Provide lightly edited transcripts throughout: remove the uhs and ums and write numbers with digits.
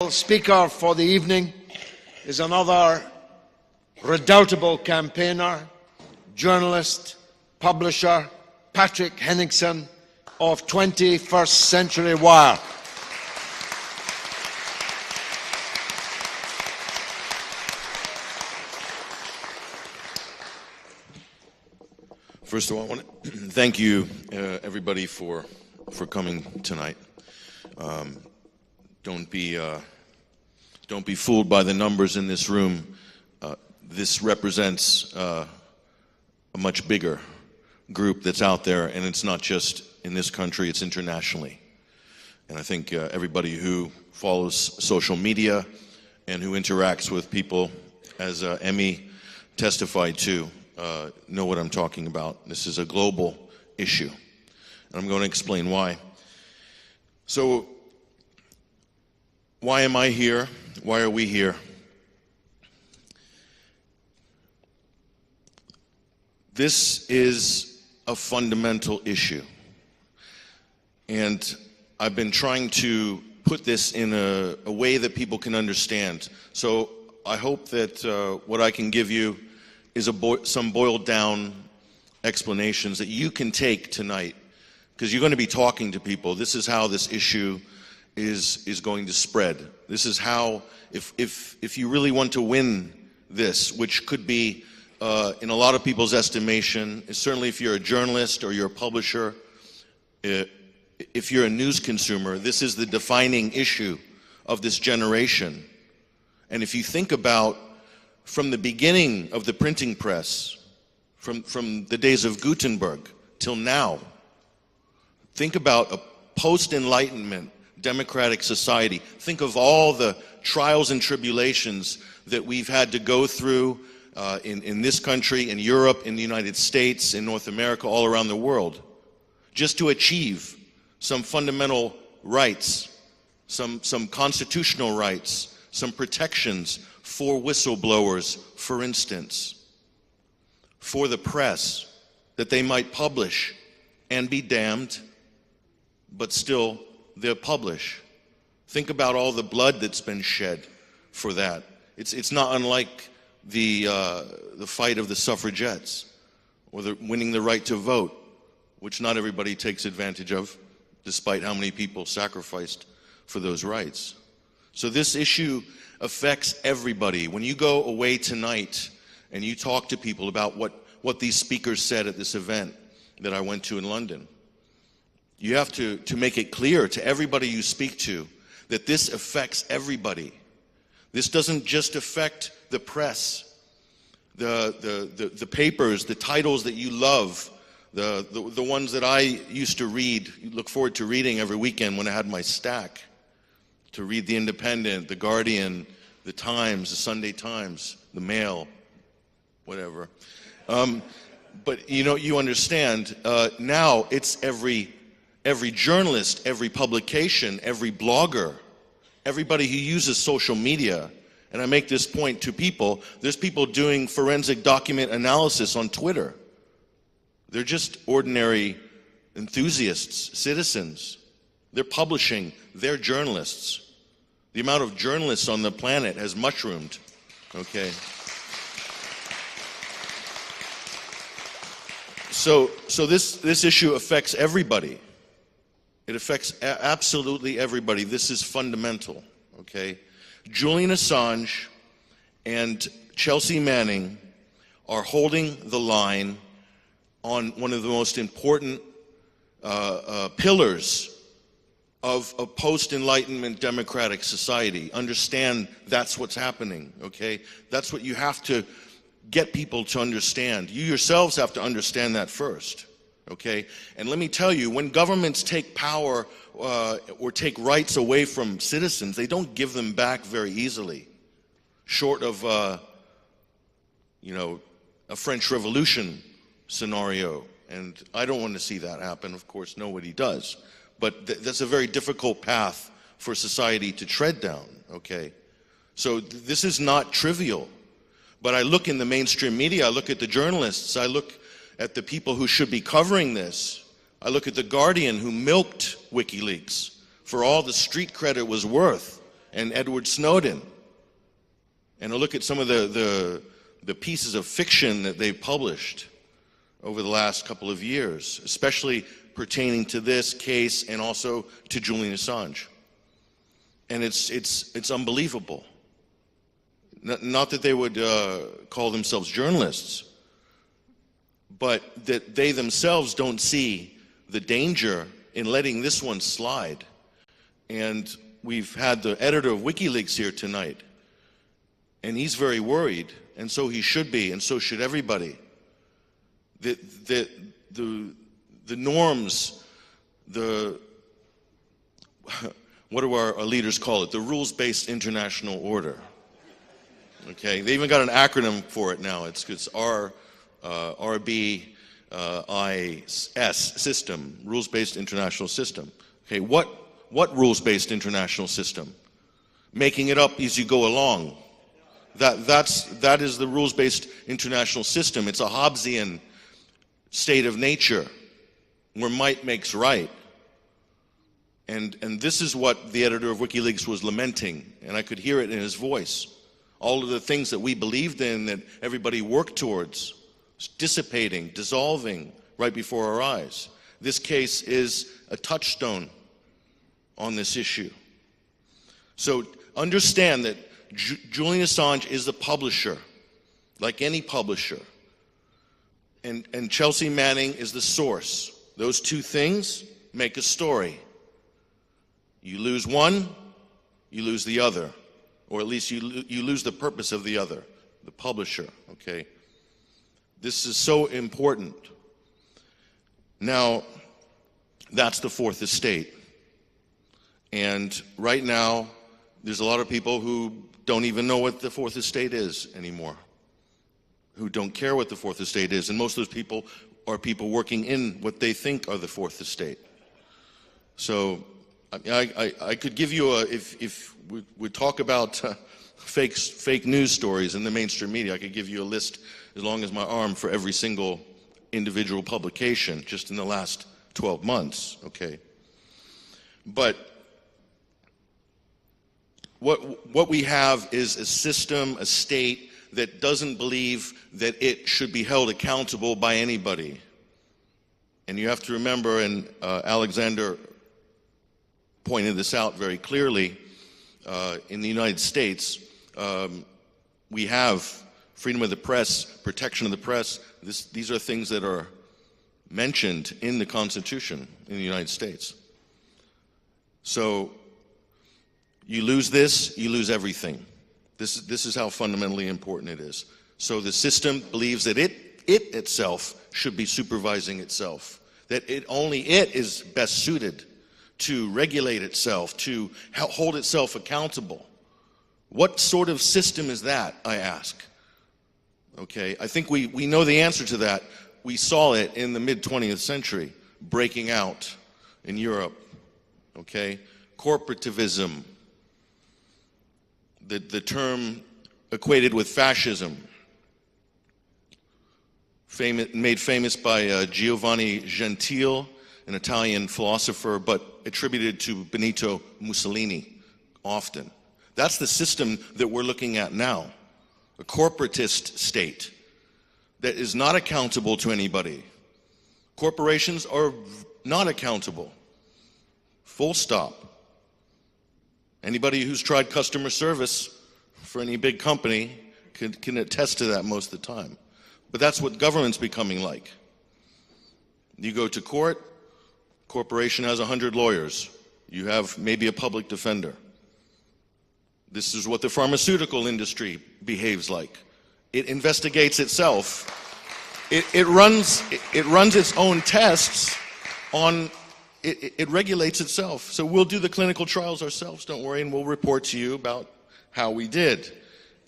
Speaker for the evening is another redoubtable campaigner, journalist, publisher, Patrick Henningson of 21st Century Wire. First of all, I want to thank you, everybody, for coming tonight. Don't be fooled by the numbers in this room. This represents a much bigger group that's out there, and it's not just in this country, it's internationally. And I think everybody who follows social media and who interacts with people, as Emmy testified to, know what I'm talking about. This is a global issue, and I'm going to explain why. So, why am I here? Why are we here? This is a fundamental issue, and I've been trying to put this in a way that people can understand. So I hope that what I can give you is some boiled down explanations that you can take tonight, because you're going to be talking to people. This is how this issue is going to spread. This is how, if you really want to win this, which could be in a lot of people's estimation, certainly if you're a journalist or you're a publisher, if you're a news consumer, this is the defining issue of this generation. And if you think about from the beginning of the printing press, from the days of Gutenberg till now, think about a post-Enlightenment democratic society. Think of all the trials and tribulations that we've had to go through in this country, in Europe, in the United States, in North America, all around the world, just to achieve some fundamental rights, some constitutional rights, some protections for whistleblowers, for instance, for the press, that they might publish and be damned, but still they'll publish. Think about all the blood that's been shed for that. It's not unlike the fight of the suffragettes, or winning the right to vote, which not everybody takes advantage of, despite how many people sacrificed for those rights. So this issue affects everybody. When you go away tonight and you talk to people about what these speakers said at this event that I went to in London, you have to make it clear to everybody you speak to that this affects everybody. This doesn't just affect the press, the papers, the titles that you love, the ones that I used to read, look forward to reading every weekend when I had my stack, to read The Independent, The Guardian, The Times, The Sunday Times, The Mail, whatever. But you understand, now it's every journalist, every publication, every blogger, everybody who uses social media. And I make this point to people, there's people doing forensic document analysis on Twitter. They're just ordinary enthusiasts, citizens. They're publishing, they're journalists. The amount of journalists on the planet has mushroomed, okay? So this issue affects everybody. It affects absolutely everybody. This is fundamental, okay? Julian Assange and Chelsea Manning are holding the line on one of the most important pillars of a post-Enlightenment democratic society. Understand that's what's happening, okay? That's what you have to get people to understand. You yourselves have to understand that first. Okay, and let me tell you, when governments take power or take rights away from citizens, they don't give them back very easily, short of a French Revolution scenario. And I don't want to see that happen. Of course, nobody does. But that's a very difficult path for society to tread down. Okay, so this is not trivial. But I look in the mainstream media, I look at the journalists, I look at the people who should be covering this. I look at The Guardian, who milked WikiLeaks for all the street cred it was worth and Edward Snowden, and to look at some of the pieces of fiction that they've published over the last couple of years, especially pertaining to this case and also to Julian Assange. And it's unbelievable. Not that they would call themselves journalists, but that they themselves don't see the danger in letting this one slide. And we've had the editor of WikiLeaks here tonight, and he's very worried, and so he should be, and so should everybody. That the norms, what do our leaders call it? The rules-based international order. Okay, they even got an acronym for it now. It's RBIS system, rules-based international system. Okay, what rules-based international system? Making it up as you go along. That is the rules-based international system. It's a Hobbesian state of nature where might makes right. And this is what the editor of WikiLeaks was lamenting, and I could hear it in his voice. All of the things that we believed in, that everybody worked towards, dissipating, dissolving right before our eyes. This case is a touchstone on this issue. So understand that Julian Assange is the publisher, like any publisher. And Chelsea Manning is the source. Those two things make a story. You lose one, you lose the other. Or at least you lose the purpose of the other, the publisher, okay? This is so important. Now, that's the fourth estate. And right now, there's a lot of people who don't even know what the fourth estate is anymore, who don't care what the fourth estate is. And most of those people are people working in what they think are the fourth estate. So I could give you if we talk about fake news stories in the mainstream media, I could give you a list as long as my arm for every single individual publication just in the last 12 months, okay? But what we have is a system, a state that doesn't believe that it should be held accountable by anybody. And you have to remember, and Alexander pointed this out very clearly, in the United States, we have freedom of the press, protection of the press. These are things that are mentioned in the Constitution in the United States. So you lose this, you lose everything. This is how fundamentally important it is. So the system believes that it itself should be supervising itself, that only it is best suited to regulate itself, to hold itself accountable. What sort of system is that, I ask? Okay, I think we know the answer to that. We saw it in the mid-20th century, breaking out in Europe, okay? Corporativism, the term equated with fascism, made famous by Giovanni Gentile, an Italian philosopher, but attributed to Benito Mussolini often. That's the system that we're looking at now, a corporatist state that is not accountable to anybody. Corporations are not accountable, full stop. Anybody who's tried customer service for any big company can attest to that most of the time. But that's what government's becoming like. You go to court, corporation has 100 lawyers. You have maybe a public defender. This is what the pharmaceutical industry behaves like. It investigates itself. It runs its own tests on, it regulates itself. So we'll do the clinical trials ourselves, don't worry, and we'll report to you about how we did.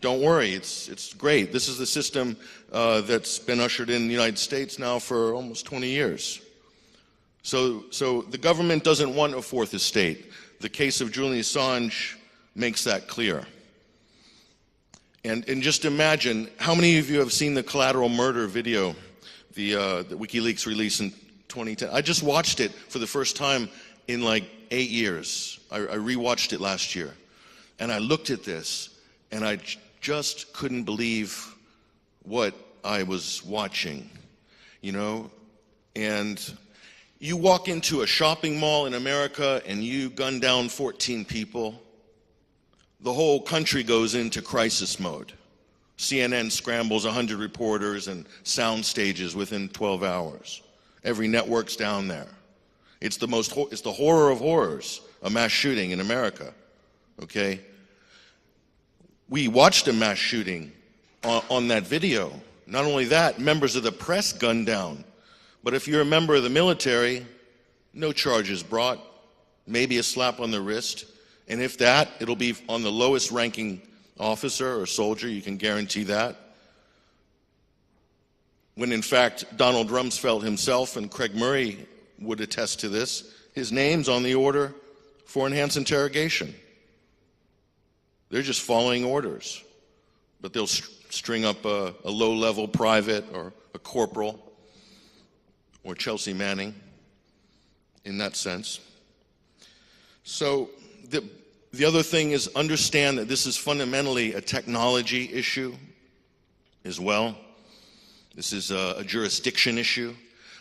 Don't worry, it's great. This is the system that's been ushered in the United States now for almost 20 years. So the government doesn't want a fourth estate. The case of Julian Assange makes that clear. And just imagine, how many of you have seen the collateral murder video, the WikiLeaks release in 2010? I just watched it for the first time in like 8 years. I rewatched it last year. And I looked at this, and I just couldn't believe what I was watching, you know? And you walk into a shopping mall in America and you gun down 14 people, the whole country goes into crisis mode. CNN scrambles 100 reporters and sound stages within 12 hours. Every network's down there. It's the horror of horrors, a mass shooting in America, okay? We watched a mass shooting on that video. Not only that, members of the press gunned down. But if you're a member of the military, no charges brought, maybe a slap on the wrist. And if that, it'll be on the lowest ranking officer or soldier, you can guarantee that. When in fact, Donald Rumsfeld himself and Craig Murray would attest to this, his name's on the order for enhanced interrogation. They're just following orders, but they'll string up a low-level private or a corporal or Chelsea Manning in that sense. So the other thing is understand that this is fundamentally a technology issue as well. This is a jurisdiction issue.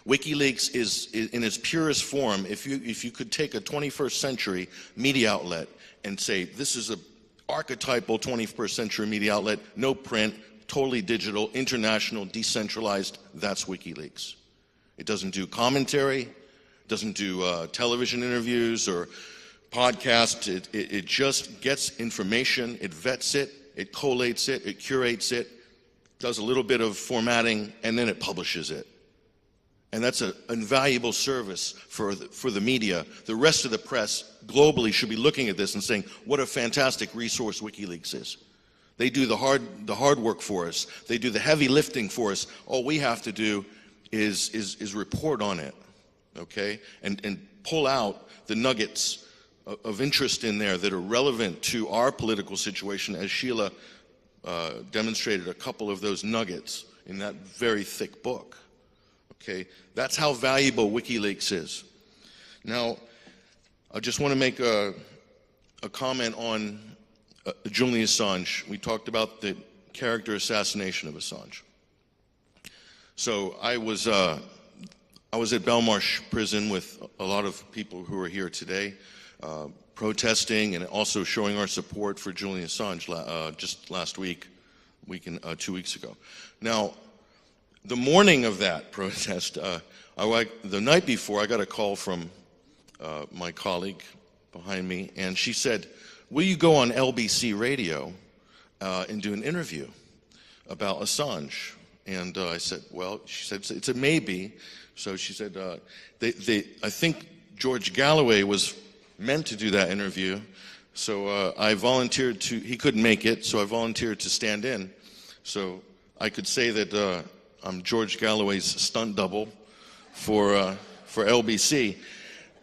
WikiLeaks is in its purest form. If you could take a 21st century media outlet and say this is a archetypal 21st century media outlet, no print, totally digital, international, decentralized, that's WikiLeaks. It doesn't do commentary, doesn't do television interviews or podcasts. It just gets information, it vets it, it collates it, it curates it, does a little bit of formatting, and then it publishes it. And that's an invaluable service for the media. The rest of the press globally should be looking at this and saying, what a fantastic resource WikiLeaks is. They do the hard work for us. They do the heavy lifting for us. All we have to do is report on it, okay? And pull out the nuggets of interest in there that are relevant to our political situation, as Sheila demonstrated a couple of those nuggets in that very thick book. Okay, that's how valuable WikiLeaks is. Now, I just want to make a comment on Julian Assange. We talked about the character assassination of Assange. So I was at Belmarsh prison with a lot of people who are here today, protesting and also showing our support for Julian Assange just last week, 2 weeks ago. Now, the morning of that protest, the night before, I got a call from my colleague behind me, and she said, will you go on LBC radio and do an interview about Assange? And I said, well, she said, it's a maybe. So she said, I think George Galloway was meant to do that interview. So I volunteered he couldn't make it, so I volunteered to stand in. So I could say that I'm George Galloway's stunt double for LBC.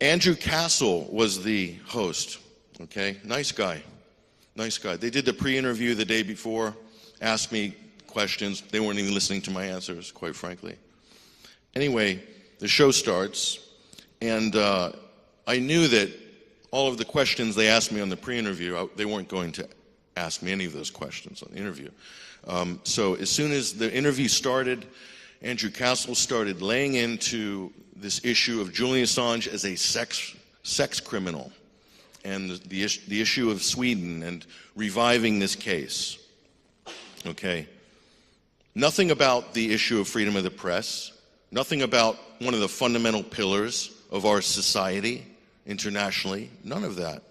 Andrew Castle was the host, okay? Nice guy, nice guy. They did the pre-interview the day before, asked me questions. They weren't even listening to my answers, quite frankly. Anyway, the show starts, and I knew that all of the questions they asked me on the pre-interview, they weren't going to ask me any of those questions on the interview. So as soon as the interview started, Andrew Castle started laying into this issue of Julian Assange as a sex criminal and the issue of Sweden and reviving this case. Okay. Nothing about the issue of freedom of the press, nothing about one of the fundamental pillars of our society internationally, none of that.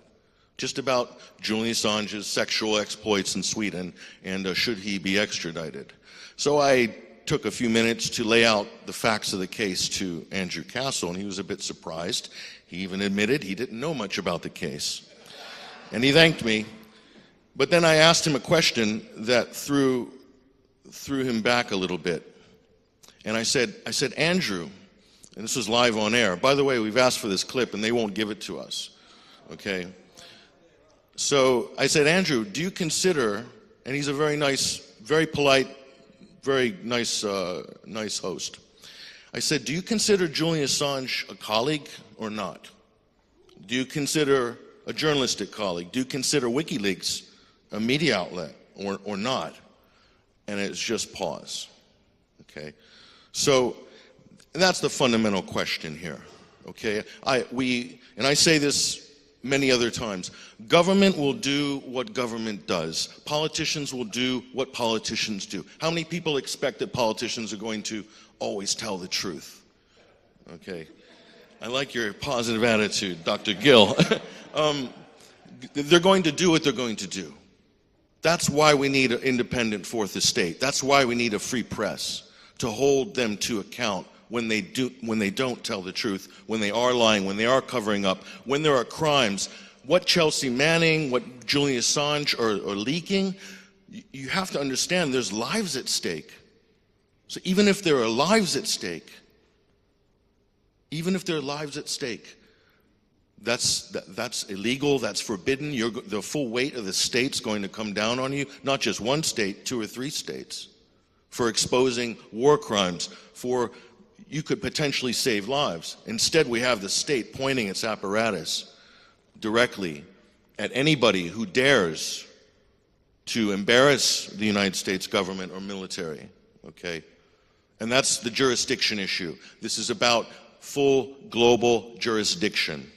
Just about Julian Assange's sexual exploits in Sweden and should he be extradited. So I took a few minutes to lay out the facts of the case to Andrew Castle, and he was a bit surprised. He even admitted he didn't know much about the case. And he thanked me. But then I asked him a question that threw him back a little bit. And I said, Andrew, and this was live on air. By the way, we've asked for this clip, and they won't give it to us. Okay? So I said, Andrew, do you consider, and he's a very nice, very polite, very nice host. I said, do you consider Julian Assange a colleague or not? Do you consider a journalistic colleague, do you consider WikiLeaks a media outlet or not? And it's just pause. Okay? So that's the fundamental question here. Okay? I say this many other times. Government will do what government does. Politicians will do what politicians do. How many people expect that politicians are going to always tell the truth? Okay. I like your positive attitude, Dr. Gill. They're going to do what they're going to do. That's why we need an independent fourth estate. That's why we need a free press, to hold them to account when they don't tell the truth, when they are lying, when they are covering up, when there are crimes. What Chelsea Manning, what Julian Assange are leaking, you have to understand there's lives at stake. So even if there are lives at stake, that's illegal, that's forbidden. The full weight of the state's going to come down on you, not just one state, 2 or 3 states, for exposing war crimes, you could potentially save lives. Instead, we have the state pointing its apparatus directly at anybody who dares to embarrass the United States government or military, okay? And that's the jurisdiction issue. This is about full global jurisdiction,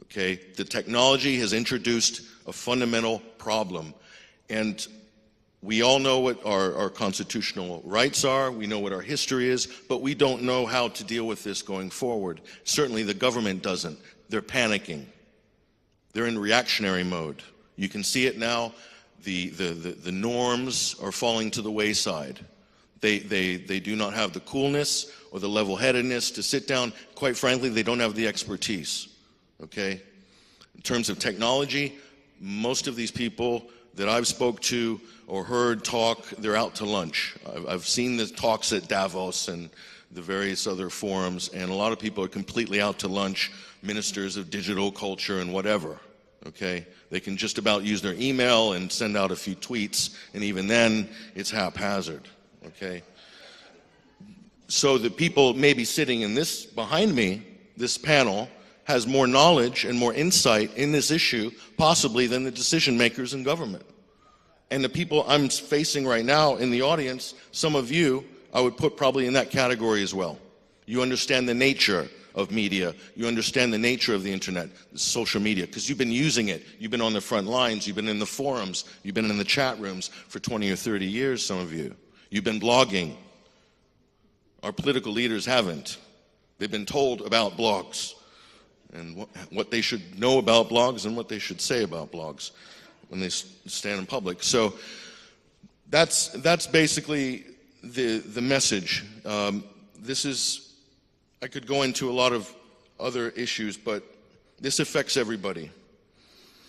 okay? The technology has introduced a fundamental problem, and we all know what our constitutional rights are, we know what our history is, but we don't know how to deal with this going forward. Certainly the government doesn't. They're panicking. They're in reactionary mode. You can see it now. The norms are falling to the wayside. They do not have the coolness or the level-headedness to sit down. Quite frankly, they don't have the expertise, okay? In terms of technology, most of these people that I've spoke to or heard talk, they're out to lunch. I've seen the talks at Davos and the various other forums, and a lot of people are completely out to lunch, ministers of digital culture and whatever, okay? They can just about use their email and send out a few tweets, and even then, it's haphazard, okay? So the people maybe sitting in this, behind me, this panel, has more knowledge and more insight in this issue, possibly, than the decision makers in government. And the people I'm facing right now in the audience, some of you, I would put probably in that category as well. You understand the nature of media. You understand the nature of the internet, social media, because you've been using it. You've been on the front lines. You've been in the forums. You've been in the chat rooms for 20 or 30 years, some of you. You've been blogging. Our political leaders haven't. They've been told about blogs and what they should know about blogs and what they should say about blogs when they stand in public. So that's basically the message. This is, I could go into a lot of other issues, but this affects everybody.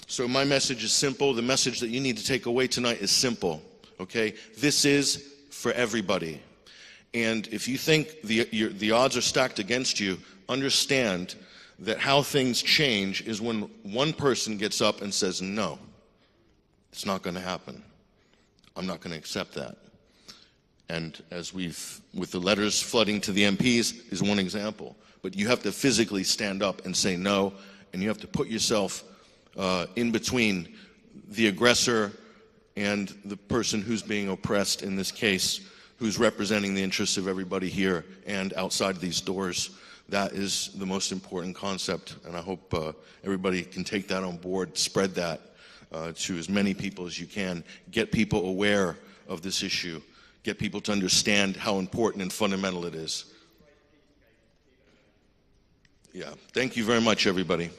So my message is simple. The message that you need to take away tonight is simple, okay? This is for everybody. And if you think the odds are stacked against you, understand that how things change is when one person gets up and says, no, it's not going to happen. I'm not going to accept that. And as with the letters flooding to the MPs is one example. But you have to physically stand up and say no, and you have to put yourself in between the aggressor and the person who's being oppressed in this case, who's representing the interests of everybody here and outside these doors. That is the most important concept, and I hope everybody can take that on board, spread that to as many people as you can, get people aware of this issue, get people to understand how important and fundamental it is. Yeah, thank you very much, everybody.